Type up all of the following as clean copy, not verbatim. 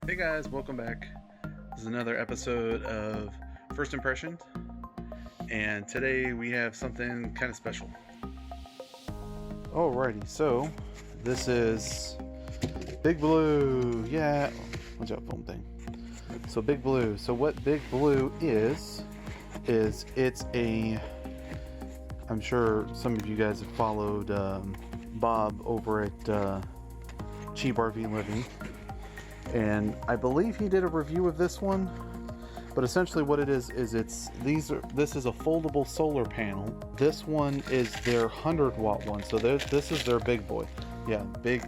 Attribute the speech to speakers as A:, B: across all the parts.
A: Hey guys, welcome back. This is another episode of First Impressions, and today we have something kind of special. Alrighty, so this is BigBlue. Yeah, watch out, phone thing. So BigBlue. So what BigBlue is it's a. I'm sure some of you guys have followed Bob over at CheapRVliving. And I believe he did a review of this one, but essentially what it is this is a foldable solar panel. This one is their 100-watt one, so this is their big boy. Yeah, big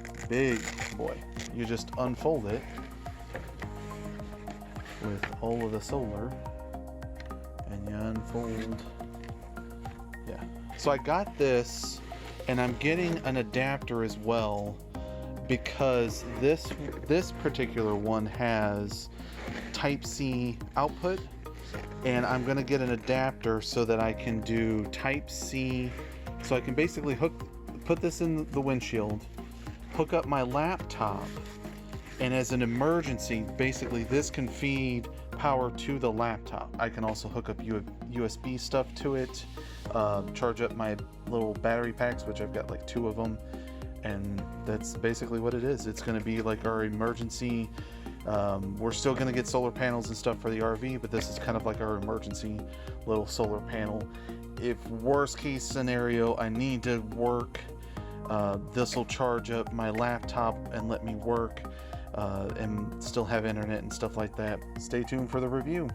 A: boy. You just unfold it with all of the solar, and you unfold. Yeah. So I got this, and I'm getting an adapter as well, because this particular one has Type-C output, and I'm going to get an adapter so that I can do Type-C, so I can basically put this in the windshield, hook up my laptop, and as an emergency, basically this can feed power to the laptop. I can also hook up USB stuff to it, charge up my little battery packs, which I've got like 2 of them. And that's basically what it is. It's going to be like our emergency. We're still going to get solar panels and stuff for the RV, but this is kind of like our emergency little solar panel. If worst case scenario, I need to work, this will charge up my laptop and let me work and still have internet and stuff like that. Stay tuned for the review.